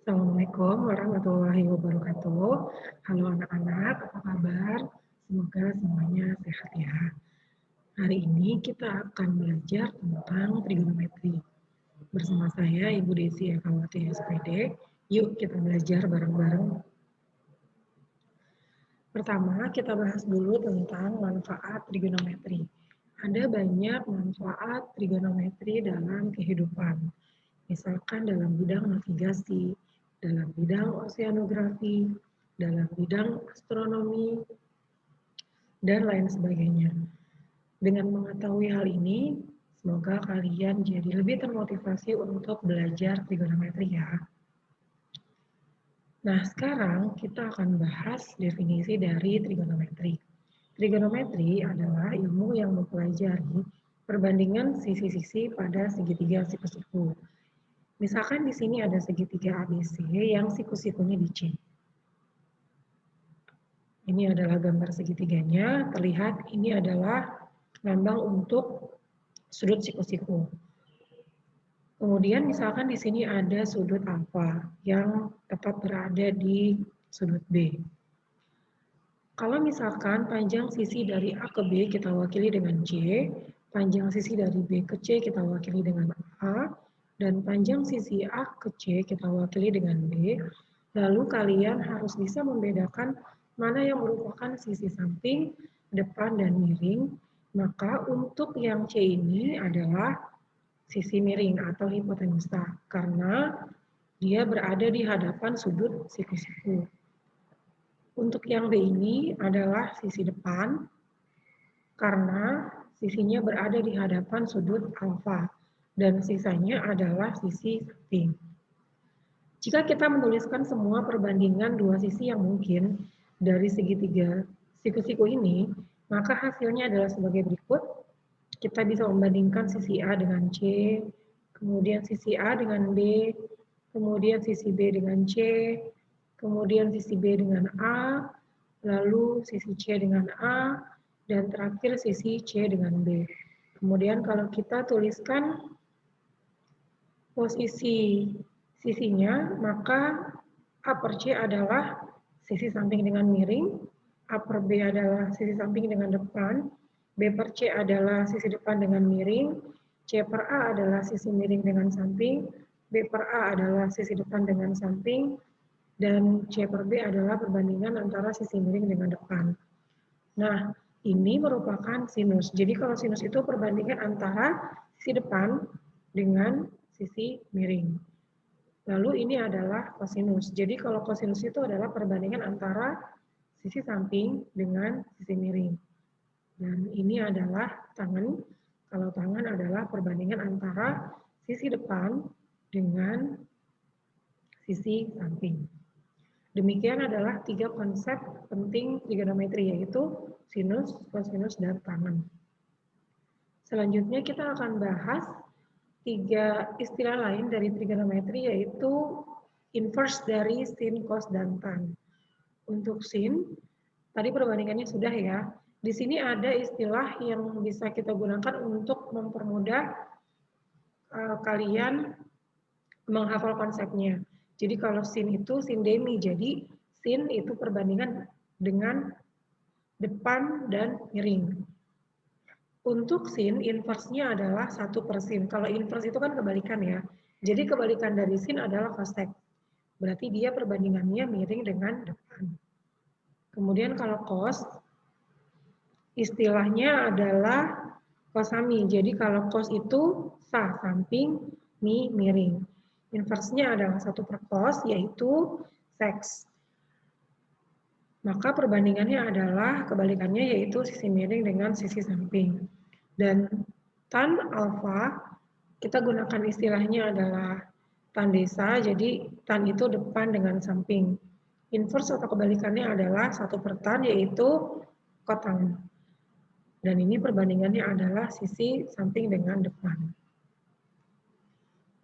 Assalamualaikum warahmatullahi wabarakatuh. Halo anak-anak, apa kabar? Semoga semuanya sehat ya. Hari ini kita akan belajar tentang trigonometri. Bersama saya Ibu Desi Ekawati SPD. Yuk kita belajar bareng-bareng. Pertama, kita bahas dulu tentang manfaat trigonometri. Ada banyak manfaat trigonometri dalam kehidupan. Misalkan dalam bidang navigasi, dalam bidang oceanografi, dalam bidang astronomi, dan lain sebagainya. Dengan mengetahui hal ini, semoga kalian jadi lebih termotivasi untuk belajar trigonometri ya. Nah, sekarang kita akan bahas definisi dari trigonometri. Trigonometri adalah ilmu yang mempelajari perbandingan sisi-sisi pada segitiga siku-siku. Misalkan di sini ada segitiga ABC yang siku-sikunya di C. Ini adalah gambar segitiganya, terlihat ini adalah lambang untuk sudut siku-siku. Kemudian misalkan di sini ada sudut alfa yang tepat berada di sudut B. Kalau misalkan panjang sisi dari A ke B kita wakili dengan C, panjang sisi dari B ke C kita wakili dengan A, dan panjang sisi A ke C kita wakili dengan B, lalu kalian harus bisa membedakan mana yang merupakan sisi samping, depan, dan miring. Maka untuk yang C ini adalah sisi miring atau hipotenusa karena dia berada di hadapan sudut siku-siku. Untuk yang B ini adalah sisi depan karena sisinya berada di hadapan sudut alfa dan sisanya adalah sisi samping. Jika kita menuliskan semua perbandingan dua sisi yang mungkin dari segitiga siku-siku ini, maka hasilnya adalah sebagai berikut. Kita bisa membandingkan sisi A dengan C, kemudian sisi A dengan B, kemudian sisi B dengan C, kemudian sisi B dengan A, lalu sisi C dengan A, dan terakhir sisi C dengan B. Kemudian kalau kita tuliskan posisi sisinya, maka A per C adalah sisi samping dengan miring, A per B adalah sisi samping dengan depan, B per C adalah sisi depan dengan miring, C per A adalah sisi miring dengan samping, B per A adalah sisi depan dengan samping, dan C per B adalah perbandingan antara sisi miring dengan depan. Nah, ini merupakan sinus. Jadi kalau sinus itu perbandingan antara sisi depan dengan sisi miring. Lalu ini adalah kosinus. Jadi kalau kosinus itu adalah perbandingan antara sisi samping dengan sisi miring. Dan ini adalah tangan. Kalau tangan adalah perbandingan antara sisi depan dengan sisi samping. Demikian adalah 3 konsep penting trigonometri, yaitu sinus, kosinus, dan tangan. Selanjutnya kita akan bahas 3 istilah lain dari trigonometri, yaitu inverse dari sin, cos, dan tan. Untuk sin, tadi perbandingannya sudah ya. Di sini ada istilah yang bisa kita gunakan untuk mempermudah kalian menghafal konsepnya. Jadi kalau sin itu sin demi, jadi sin itu perbandingan dengan depan dan miring. Untuk sin, inverse-nya adalah 1 per sin. Kalau inverse itu kan kebalikan ya. Jadi kebalikan dari sin adalah cosec. Berarti dia perbandingannya miring dengan depan. Kemudian kalau cos, istilahnya adalah cosami. Jadi kalau cos itu sah, samping, mi, miring. Inverse-nya adalah 1 per cos, yaitu sec. Maka perbandingannya adalah kebalikannya, yaitu sisi miring dengan sisi samping. Dan tan alfa, kita gunakan istilahnya adalah tan desa, jadi tan itu depan dengan samping. Inverse atau kebalikannya adalah 1 per tan, yaitu kotang. Dan ini perbandingannya adalah sisi samping dengan depan.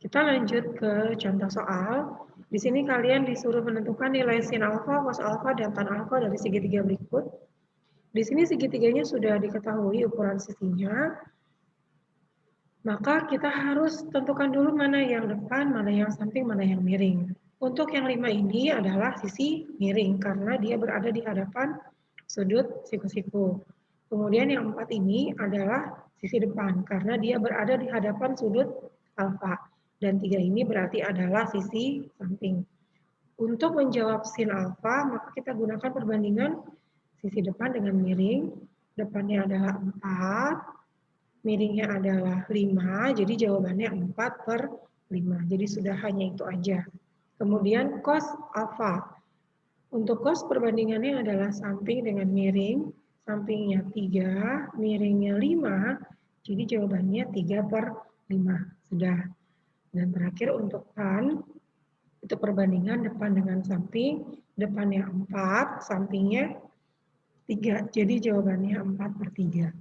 Kita lanjut ke contoh soal. Di sini kalian disuruh menentukan nilai sin alfa, cos alfa, dan tan alfa dari segitiga berikut. Di sini segitiganya sudah diketahui ukuran sisinya. Maka kita harus tentukan dulu mana yang depan, mana yang samping, mana yang miring. Untuk yang 5 ini adalah sisi miring karena dia berada di hadapan sudut siku-siku. Kemudian yang 4 ini adalah sisi depan karena dia berada di hadapan sudut alfa. Dan 3 ini berarti adalah sisi samping. Untuk menjawab sin alfa, maka kita gunakan perbandingan sisi depan dengan miring. Depannya adalah 4, miringnya adalah 5, jadi jawabannya 4/5. Jadi sudah hanya itu aja. Kemudian cos alfa. Untuk cos perbandingannya adalah samping dengan miring. Sampingnya 3, miringnya 5, jadi jawabannya 3/5. Sudah. Dan terakhir untuk tan, itu perbandingan depan dengan samping. Depannya 4, sampingnya 3, jadi jawabannya 4/3.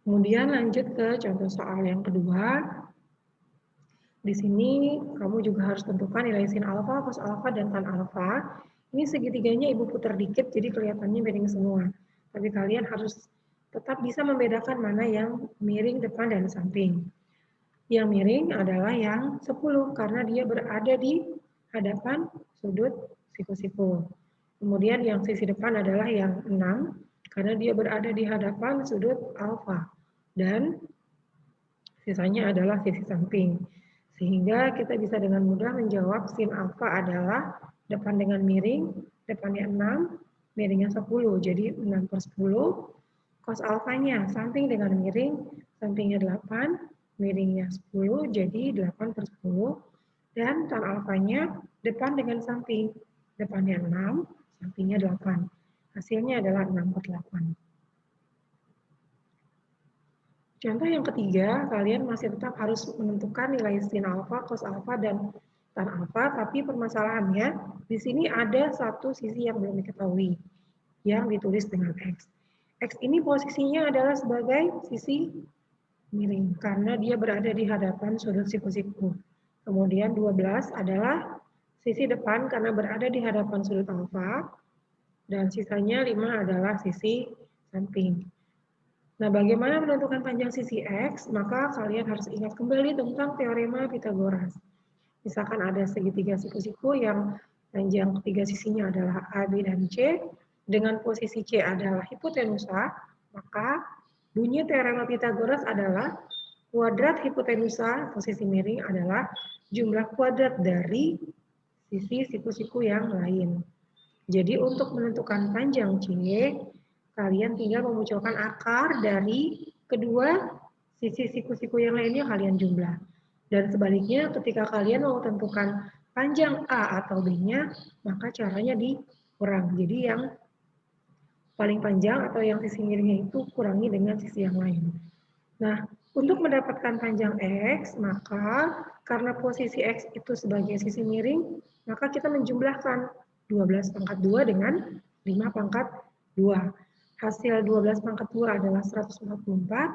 Kemudian lanjut ke contoh soal yang kedua. Di sini kamu juga harus tentukan nilai sin alfa, cos alfa, dan tan alfa. Ini segitiganya ibu putar dikit, jadi kelihatannya miring semua. Tapi kalian harus tetap bisa membedakan mana yang miring depan dan samping. Yang miring adalah yang 10, karena dia berada di hadapan sudut siku-siku. Kemudian yang sisi depan adalah yang 6, karena dia berada di hadapan sudut alfa. Dan sisanya adalah sisi samping. Sehingga kita bisa dengan mudah menjawab sin alfa adalah depan dengan miring, depannya 6, miringnya 10, jadi 6/10. Cos alfanya samping dengan miring, sampingnya 8, miringnya 10, jadi 8/10. Dan tan alfanya depan dengan samping, depannya 6, sampingnya 8. Hasilnya adalah 6/8. Contoh yang ketiga, kalian masih tetap harus menentukan nilai sin alfa, cos alfa, dan tan alfa, tapi permasalahannya di sini ada satu sisi yang belum diketahui, yang ditulis dengan X. X ini posisinya adalah sebagai sisi miring, karena dia berada di hadapan sudut siku-siku. Kemudian 12 adalah sisi depan karena berada di hadapan sudut alfa, dan sisanya 5 adalah sisi samping. Nah, bagaimana menentukan panjang sisi X? Maka kalian harus ingat kembali tentang teorema Pythagoras. Misalkan ada segitiga siku-siku yang panjang ketiga sisinya adalah A, B, dan C, dengan posisi C adalah hipotenusa, maka bunyi teorema Pythagoras adalah kuadrat hipotenusa, posisi miring adalah jumlah kuadrat dari sisi siku-siku yang lain. Jadi untuk menentukan panjang C, kalian tinggal memunculkan akar dari kedua sisi siku-siku yang lainnya kalian jumlah. Dan sebaliknya ketika kalian mau tentukan panjang A atau B-nya, maka caranya dikurang. Jadi yang paling panjang atau yang sisi miringnya itu kurangi dengan sisi yang lain. Nah, untuk mendapatkan panjang X, maka karena posisi X itu sebagai sisi miring, maka kita menjumlahkan 12/2 dengan 5/2. Hasil 12/2 adalah 144,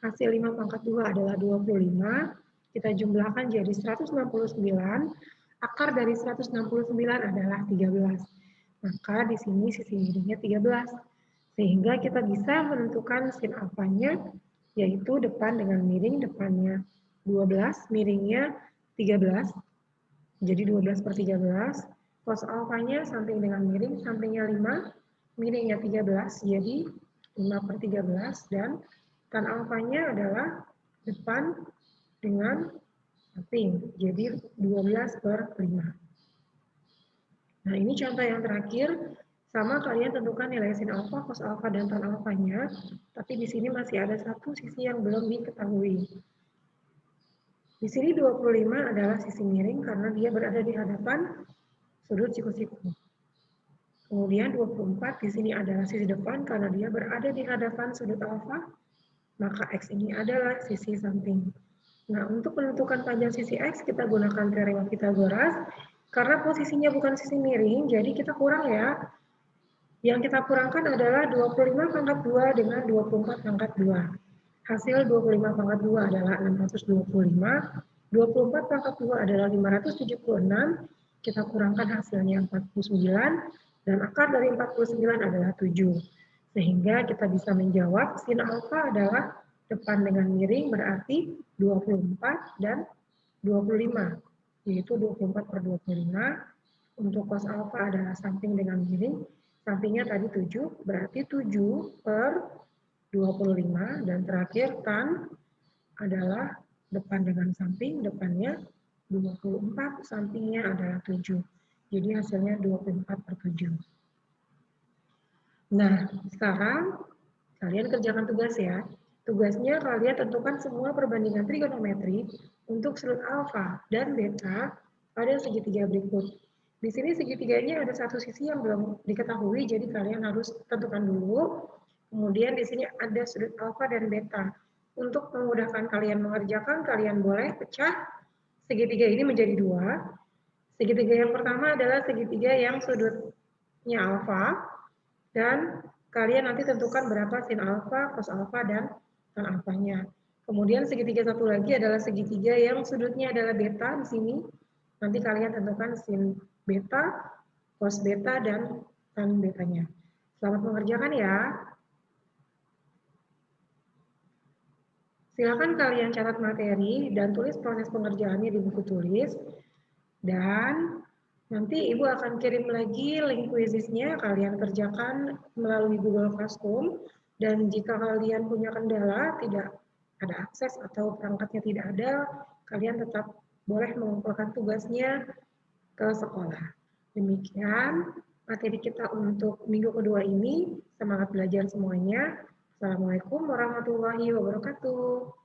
hasil 5/2 adalah 25, kita jumlahkan jadi 169, akar dari 169 adalah 13. Maka di sini sisi miringnya 13. Sehingga kita bisa menentukan sin alfanya, yaitu depan dengan miring, depannya 12, miringnya 13, jadi 12/13. Cos alfanya samping dengan miring, sampingnya 5, miringnya 13, jadi 5/13, dan tan alfanya adalah depan dengan samping, jadi 12/5. Nah, ini contoh yang terakhir. Sama kalian tentukan nilai sin alfa, cos alfa, dan tan alfanya, tapi di sini masih ada satu sisi yang belum diketahui. Di sini 25 adalah sisi miring karena dia berada di hadapan sudut siku-siku. Kemudian 24 di sini adalah sisi depan karena dia berada di hadapan sudut alfa, maka X ini adalah sisi samping. Nah, untuk menentukan panjang sisi X, kita gunakan teorema Pythagoras. Karena posisinya bukan sisi miring, jadi kita kurang ya. Yang kita kurangkan adalah 25/2 dengan 24/2. Hasil 25/2 adalah 625, 24/2 adalah 576, kita kurangkan hasilnya 49, dan akar dari 49 adalah 7. Sehingga kita bisa menjawab sin alfa adalah depan dengan miring berarti 24 dan 25, yaitu 24 per 25. Untuk cos alfa adalah samping dengan miring, sampingnya tadi 7, berarti 7 per 25, dan terakhir tan adalah depan dengan samping, depannya 24, sampingnya adalah 7. Jadi hasilnya 24 per 7. Nah, sekarang kalian kerjakan tugas ya. Tugasnya kalian tentukan semua perbandingan trigonometri untuk sudut alfa dan beta pada segitiga berikut. Di sini segitiganya ada satu sisi yang belum diketahui, jadi kalian harus tentukan dulu. Kemudian di sini ada sudut alfa dan beta. Untuk memudahkan kalian mengerjakan, kalian boleh pecah segitiga ini menjadi dua. Segitiga yang pertama adalah segitiga yang sudutnya alfa, dan kalian nanti tentukan berapa sin alfa, cos alfa, dan tan alfanya. Kemudian segitiga satu lagi adalah segitiga yang sudutnya adalah beta di sini. Nanti kalian tentukan sin beta, cos beta, dan tan betanya. Selamat mengerjakan ya. Silakan kalian catat materi dan tulis proses pengerjaannya di buku tulis. Dan nanti Ibu akan kirim lagi link quizisnya, kalian kerjakan melalui Google Classroom. Dan jika kalian punya kendala, tidak ada akses atau perangkatnya tidak ada, kalian tetap boleh mengumpulkan tugasnya ke sekolah. Demikian materi kita untuk minggu kedua ini. Semangat belajar semuanya. Assalamualaikum warahmatullahi wabarakatuh.